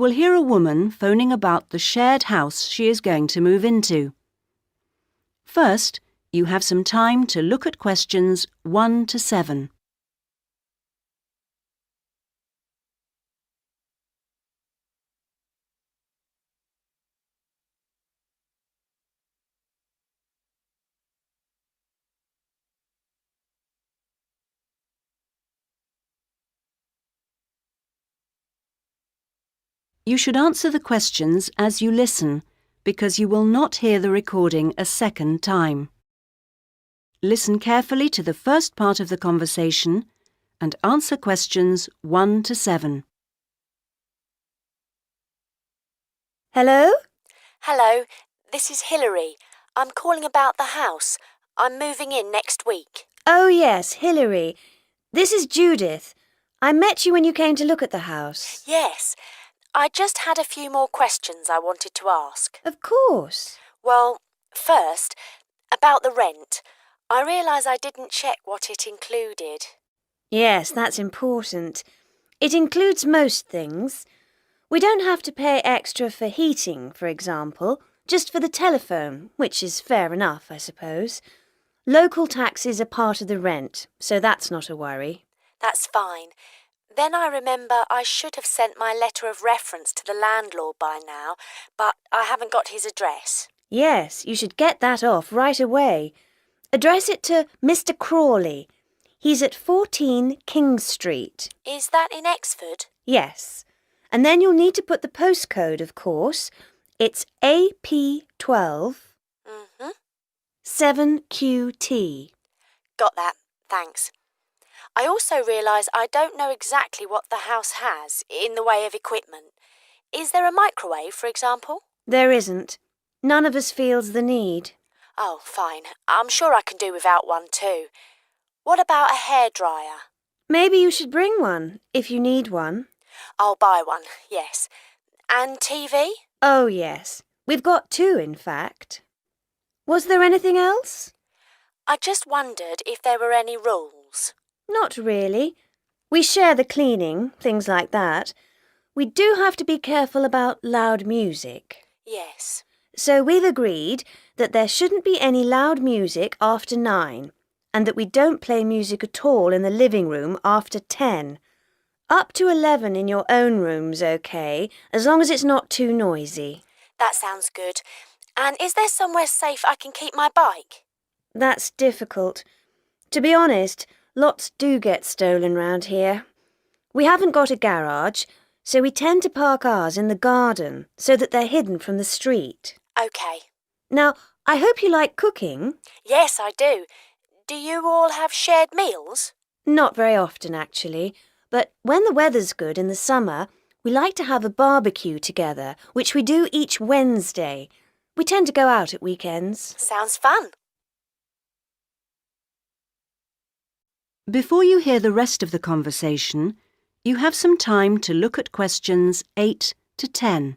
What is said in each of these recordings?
will hear a woman phoning about the shared house she is going to move into. First, you have some time to look at questions 1 to 7. You should answer the questions as you listen, because you will not hear the recording a second time. Listen carefully to the first part of the conversation and answer questions 1 to 7. Hello? Hello, this is Hilary. I'm calling about the house. I'm moving in next week. Oh, yes, Hilary. This is Judith. I met you when you came to look at the house. Yes, I just had a few more questions I wanted to ask. Of course. Well, first, about the rent. I realise I didn't check what it included. Yes, that's important. It includes most things. We don't have to pay extra for heating, for example, just for the telephone, which is fair enough, I suppose. Local taxes are part of the rent, so that's not a worry. That's fine. Then I remember I should have sent my letter of reference to the landlord by now, but I haven't got his address. Yes, you should get that off right away. Address it to Mr. Crawley. He's at 14 King Street. Is that in Exford? Yes. And then you'll need to put the postcode, of course. It's AP12 7QT. Got that, thanks. I also realise I don't know exactly what the house has in the way of equipment. Is there a microwave, for example? There isn't. None of us feels the need. Oh, fine. I'm sure I can do without one too. What about a hairdryer? Maybe you should bring one, if you need one. I'll buy one, yes. And TV? Oh, yes. We've got 2, in fact. Was there anything else? I just wondered if there were any rules. Not really. We share the cleaning, things like that. We do have to be careful about loud music. Yes. So we've agreed that there shouldn't be any loud music after 9, and that we don't play music at all in the living room after 10. Up to 11 in your own room's okay, as long as it's not too noisy. That sounds good. And is there somewhere safe I can keep my bike? That's difficult. To be honest, lots do get stolen round here. We haven't got a garage, so we tend to park ours in the garden so that they're hidden from the street. OK. Now, I hope you like cooking. Yes, I do. Do you all have shared meals? Not very often, actually. But when the weather's good in the summer, we like to have a barbecue together, which we do each Wednesday. We tend to go out at weekends. Sounds fun. Before you hear the rest of the conversation, you have some time to look at questions 8 to 10.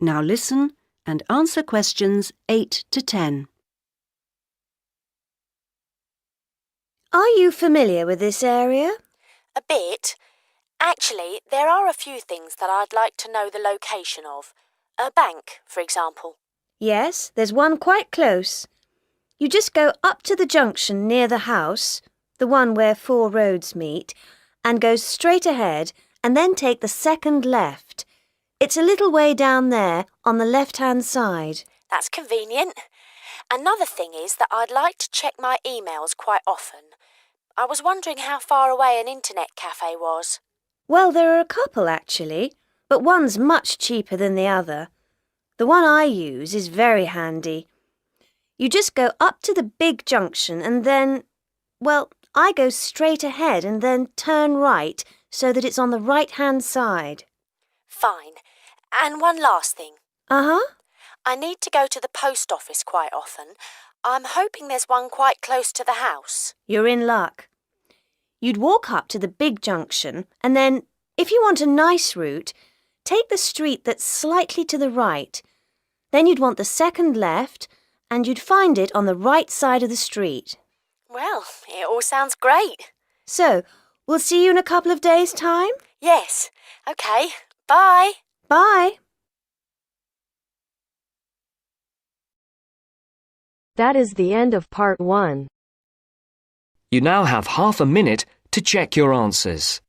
Now listen and answer questions 8 to 10. Are you familiar with this area? A bit. Actually, there are a few things that I'd like to know the location of. A bank, for example. Yes, there's one quite close. You just go up to the junction near the house, the one where 4 roads meet, and go straight ahead and then take the second left. It's a little way down there on the left-hand side. That's convenient. Another thing is that I'd like to check my emails quite often. I was wondering how far away an internet cafe was. Well, there are a couple actually, but one's much cheaper than the other. The one I use is very handy. You just go up to the big junction and then, well, I go straight ahead and then turn right so that it's on the right-hand side. Fine. And one last thing. Uh-huh. I need to go to the post office quite often. I'm hoping there's one quite close to the house. You're in luck. You'd walk up to the big junction and then, if you want a nice route, take the street that's slightly to the right. Then you'd want the second left, and you'd find it on the right side of the street. Well, it all sounds great. So, we'll see you in a couple of days' time? Yes. OK. Bye. Bye. That is the end of part 1. You now have half a minute to check your answers.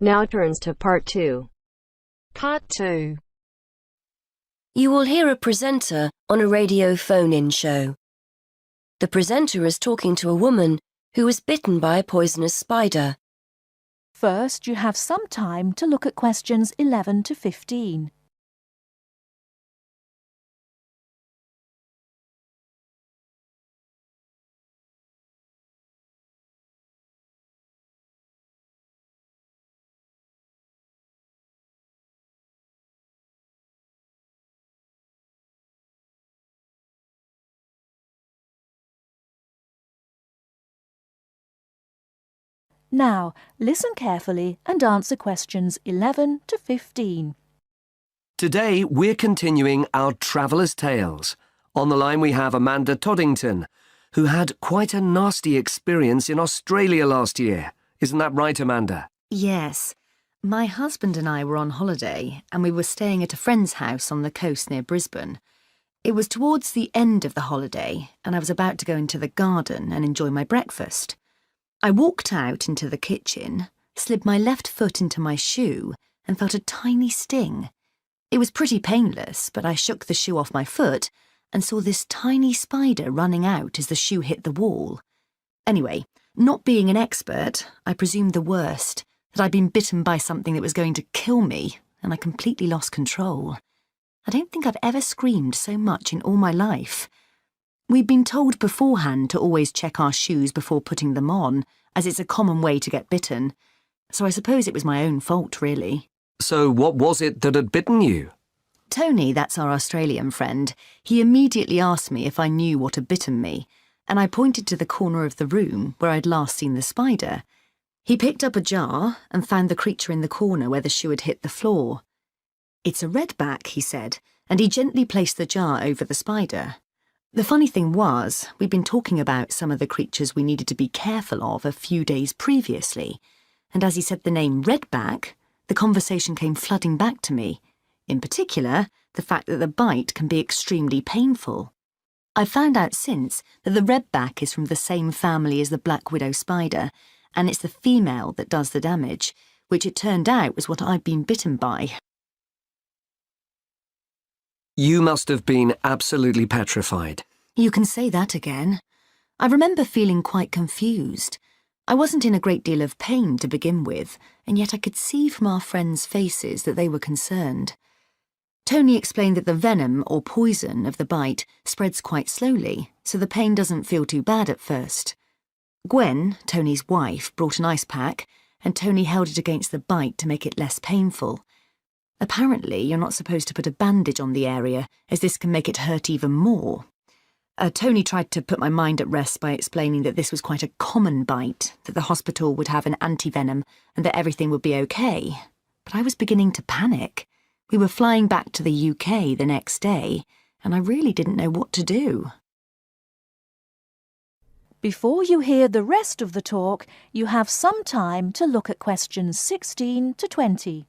Now turns to part 2. Part 2. You will hear a presenter on a radio phone-in show. The presenter is talking to a woman who was bitten by a poisonous spider. First, you have some time to look at questions 11 to 15. Now, listen carefully and answer questions 11 to 15. Today, we're continuing our Traveller's Tales. On the line we have Amanda Toddington, who had quite a nasty experience in Australia last year. Isn't that right, Amanda? Yes. My husband and I were on holiday and we were staying at a friend's house on the coast near Brisbane. It was towards the end of the holiday and I was about to go into the garden and enjoy my breakfast. I walked out into the kitchen, slid my left foot into my shoe and felt a tiny sting. It was pretty painless, but I shook the shoe off my foot and saw this tiny spider running out as the shoe hit the wall. Anyway, not being an expert, I presumed the worst, that I'd been bitten by something that was going to kill me, and I completely lost control. I don't think I've ever screamed so much in all my life. We'd been told beforehand to always check our shoes before putting them on, as it's a common way to get bitten. So I suppose it was my own fault, really. So what was it that had bitten you? Tony, that's our Australian friend, he immediately asked me if I knew what had bitten me, and I pointed to the corner of the room where I'd last seen the spider. He picked up a jar and found the creature in the corner where the shoe had hit the floor. "It's a redback," he said, and he gently placed the jar over the spider. The funny thing was, we'd been talking about some of the creatures we needed to be careful of a few days previously, and as he said the name redback, the conversation came flooding back to me. In particular, the fact that the bite can be extremely painful. I've found out since that the redback is from the same family as the black widow spider, and it's the female that does the damage, which it turned out was what I'd been bitten by. You must have been absolutely petrified. You can say that again. I remember feeling quite confused. I wasn't in a great deal of pain to begin with, and yet I could see from our friends' faces that they were concerned. Tony explained that the venom or poison of the bite spreads quite slowly, so the pain doesn't feel too bad at first. Gwen, Tony's wife, brought an ice pack, and Tony held it against the bite to make it less painful. Apparently, you're not supposed to put a bandage on the area, as this can make it hurt even more. Tony tried to put my mind at rest by explaining that this was quite a common bite, that the hospital would have an antivenom, and that everything would be okay. But I was beginning to panic. We were flying back to the UK the next day, and I really didn't know what to do. Before you hear the rest of the talk, you have some time to look at questions 16 to 20.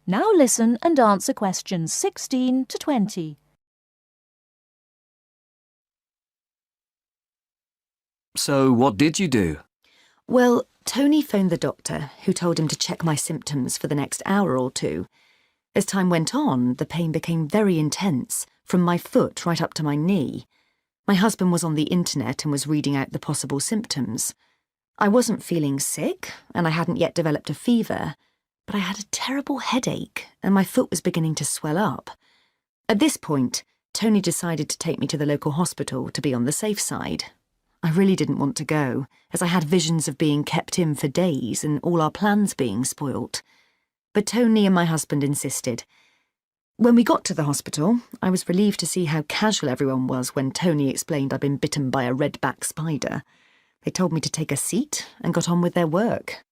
Now listen and answer questions 16 to 20. So what did you do? Well, Tony phoned the doctor, who told him to check my symptoms for the next hour or two. As time went on, the pain became very intense, from my foot right up to my knee. My husband was on the internet and was reading out the possible symptoms. I wasn't feeling sick, and I hadn't yet developed a fever, but I had a terrible headache, and my foot was beginning to swell up. At this point, Tony decided to take me to the local hospital to be on the safe side. I really didn't want to go, as I had visions of being kept in for days and all our plans being spoilt. But Tony and my husband insisted. When we got to the hospital, I was relieved to see how casual everyone was when Tony explained I'd been bitten by a red-backed spider. They told me to take a seat and got on with their work.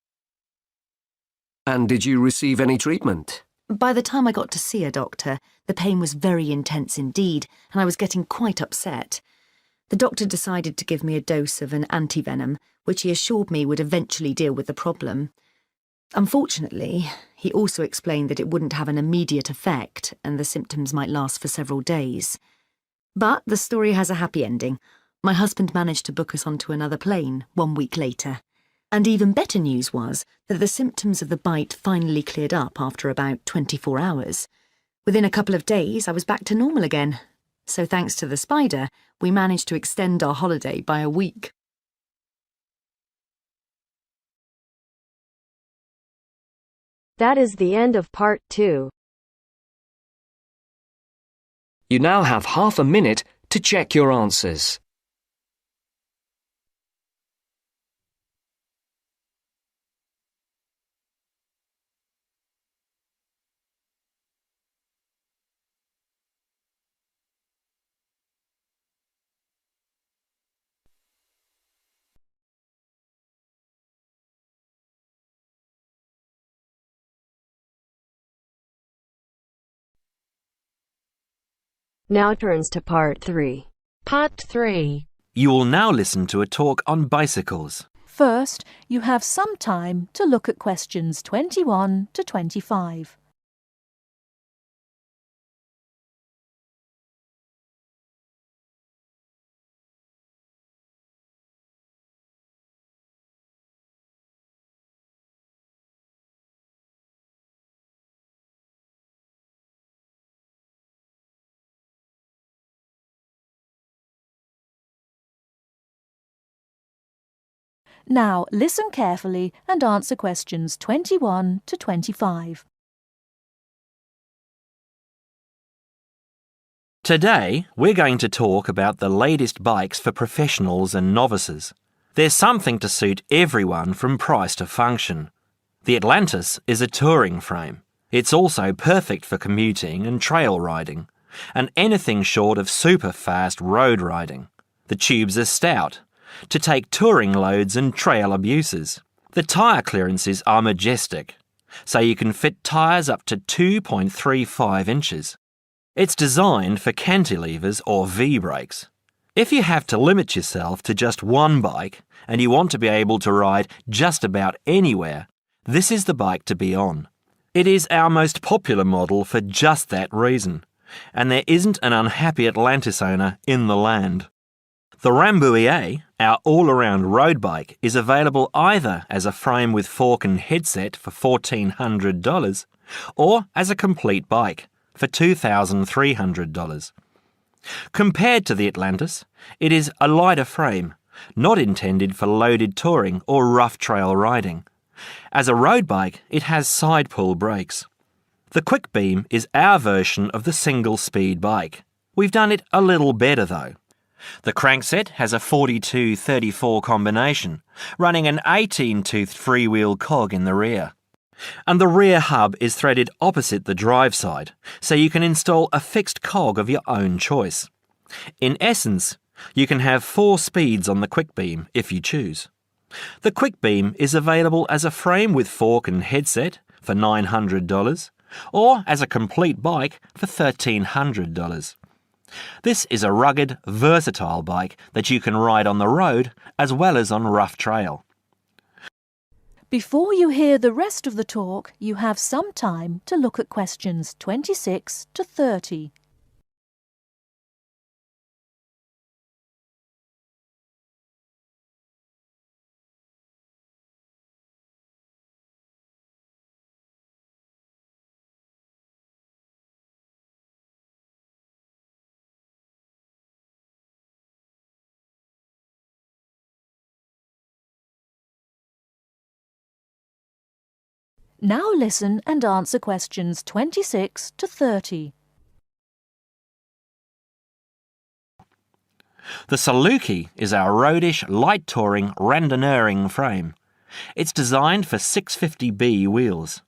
And did you receive any treatment? By the time I got to see a doctor, the pain was very intense indeed, and I was getting quite upset. The doctor decided to give me a dose of an antivenom, which he assured me would eventually deal with the problem. Unfortunately, he also explained that it wouldn't have an immediate effect and the symptoms might last for several days. But the story has a happy ending. My husband managed to book us onto another plane 1 week later. And even better news was that the symptoms of the bite finally cleared up after about 24 hours. Within a couple of days, I was back to normal again. So thanks to the spider, we managed to extend our holiday by a week. That is the end of part 2. You now have half a minute to check your answers. Now turns to part 3. Part 3. You will now listen to a talk on bicycles. First, you have some time to look at questions 21 to 25. Now listen carefully and answer questions 21 to 25. Today, we're going to talk about the latest bikes for professionals and novices. There's something to suit everyone from price to function. The Atlantis is a touring frame. It's also perfect for commuting and trail riding, and anything short of super fast road riding. The tubes are stout, to take touring loads and trail abuses. The tyre clearances are majestic, so you can fit tyres up to 2.35 inches. It's designed for cantilevers or V-brakes. If you have to limit yourself to just one bike and you want to be able to ride just about anywhere, this is the bike to be on. It is our most popular model for just that reason, and there isn't an unhappy Atlantis owner in the land. The Rambouillet, our all-around road bike, is available either as a frame with fork and headset for $1,400 or as a complete bike for $2,300. Compared to the Atlantis, it is a lighter frame, not intended for loaded touring or rough trail riding. As a road bike, it has side-pull brakes. The Quick Beam is our version of the single-speed bike. We've done it a little better though. The crankset has a 42-34 combination, running an 18-toothed freewheel cog in the rear. And the rear hub is threaded opposite the drive side, so you can install a fixed cog of your own choice. In essence, you can have 4 speeds on the Quick Beam if you choose. The Quick Beam is available as a frame with fork and headset for $900, or as a complete bike for $1,300. This is a rugged, versatile bike that you can ride on the road as well as on rough trail. Before you hear the rest of the talk, you have some time to look at questions 26 to 30. Now listen and answer questions 26 to 30. The Saluki is our roadish, light-touring, randonneuring frame. It's designed for 650B wheels.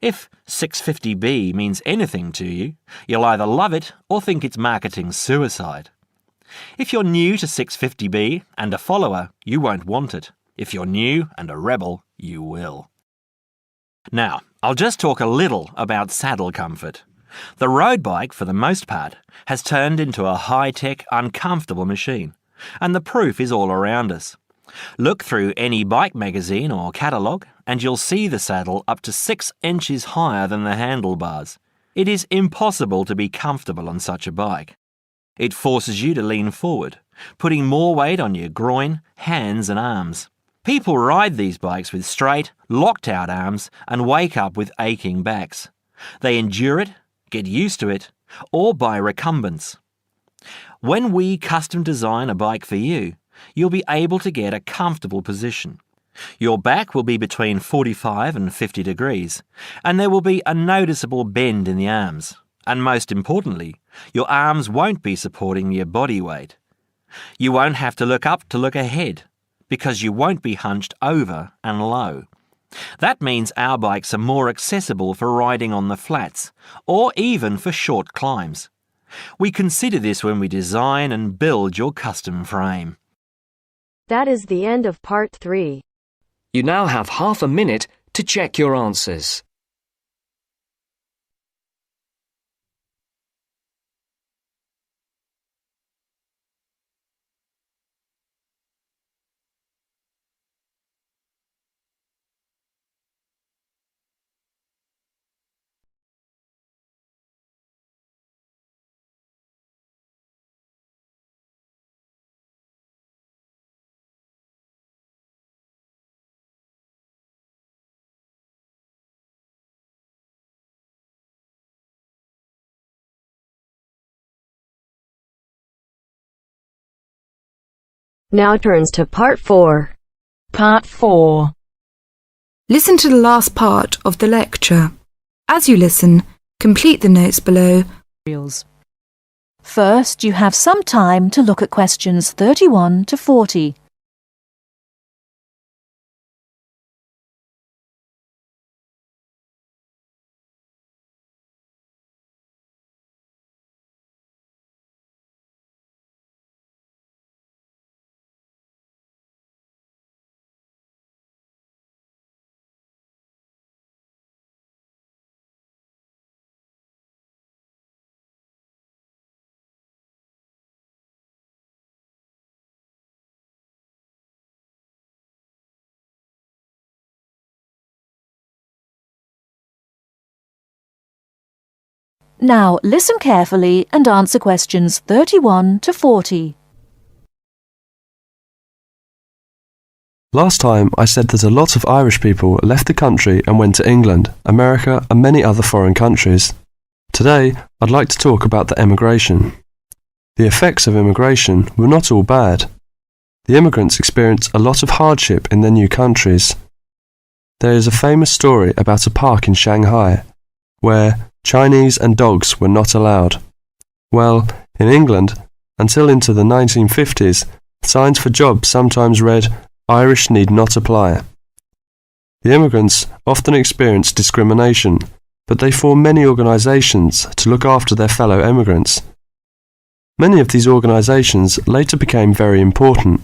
If 650B means anything to you, you'll either love it or think it's marketing suicide. If you're new to 650B and a follower, you won't want it. If you're new and a rebel, you will. Now, I'll just talk a little about saddle comfort. The road bike, for the most part, has turned into a high-tech, uncomfortable machine, and the proof is all around us. Look through any bike magazine or catalogue, and you'll see the saddle up to 6 inches higher than the handlebars. It is impossible to be comfortable on such a bike. It forces you to lean forward, putting more weight on your groin, hands and arms. People ride these bikes with straight, locked-out arms and wake up with aching backs. They endure it, get used to it, or buy recumbents. When we custom design a bike for you, you'll be able to get a comfortable position. Your back will be between 45 and 50 degrees, and there will be a noticeable bend in the arms. And most importantly, your arms won't be supporting your body weight. You won't have to look up to look ahead, because you won't be hunched over and low. That means our bikes are more accessible for riding on the flats, or even for short climbs. We consider this when we design and build your custom frame. That is the end of part 3. You now have half a minute to check your answers. Now turns to part 4. Part 4. Listen to the last part of the lecture. As you listen, complete the notes below. First, you have some time to look at questions 31 to 40. Now listen carefully and answer questions 31 to 40. Last time I said that a lot of Irish people left the country and went to England, America and many other foreign countries. Today I'd like to talk about the emigration. The effects of immigration were not all bad. The immigrants experienced a lot of hardship in their new countries. There is a famous story about a park in Shanghai where Chinese and dogs were not allowed. Well, in England, until into the 1950s, signs for jobs sometimes read, "Irish need not apply." The immigrants often experienced discrimination, but they formed many organisations to look after their fellow immigrants. Many of these organisations later became very important.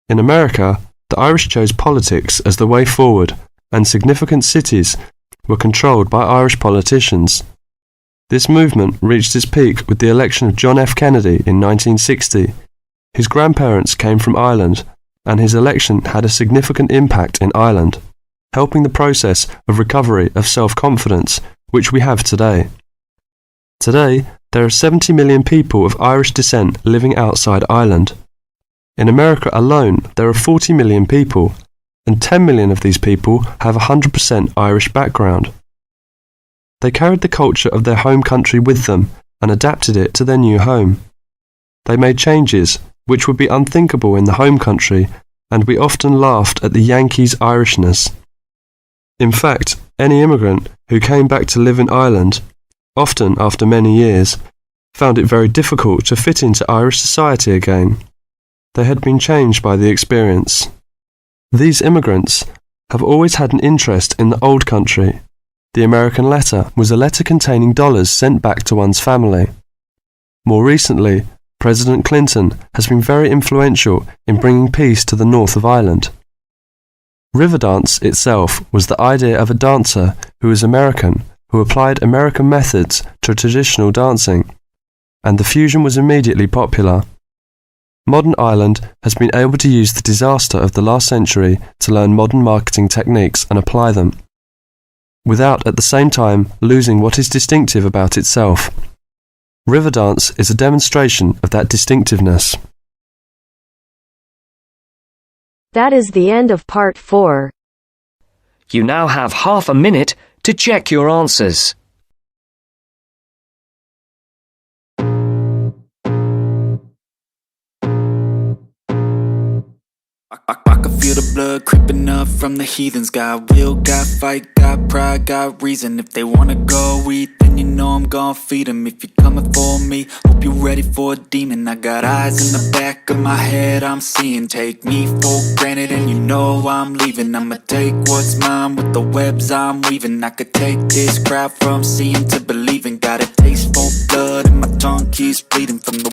In America, the Irish chose politics as the way forward, and significant cities were controlled by Irish politicians. This movement reached its peak with the election of John F. Kennedy in 1960. His grandparents came from Ireland, and his election had a significant impact in Ireland, helping the process of recovery of self-confidence which we have today. Today, there are 70 million people of Irish descent living outside Ireland. In America alone, there are 40 million people, and 10 million of these people have a 100% Irish background. They carried the culture of their home country with them and adapted it to their new home. They made changes which would be unthinkable in the home country, and we often laughed at the Yankees' Irishness. In fact, any immigrant who came back to live in Ireland, often after many years, found it very difficult to fit into Irish society again. They had been changed by the experience. These immigrants have always had an interest in the old country. The American letter was a letter containing dollars sent back to one's family. More recently, President Clinton has been very influential in bringing peace to the north of Ireland. Riverdance itself was the idea of a dancer who was American, who applied American methods to traditional dancing, and the fusion was immediately popular. Modern Ireland has been able to use the disaster of the last century to learn modern marketing techniques and apply them, without at the same time losing what is distinctive about itself. Riverdance is a demonstration of that distinctiveness. That is the end of part 4. You now have half a minute to check your answers. I can feel the blood creeping up from the heathens. Got will, got fight, got pride, got reason. If they wanna go eat, then you know I'm gon' feed them. If you're coming for me, hope you're ready for a demon. I got eyes in the back of my head, I'm seeing. Take me for granted and you know I'm leaving. I'ma take what's mine with the webs I'm weaving. I could take this crowd from seeing to believing. Got a taste for blood and my tongue keeps bleeding from the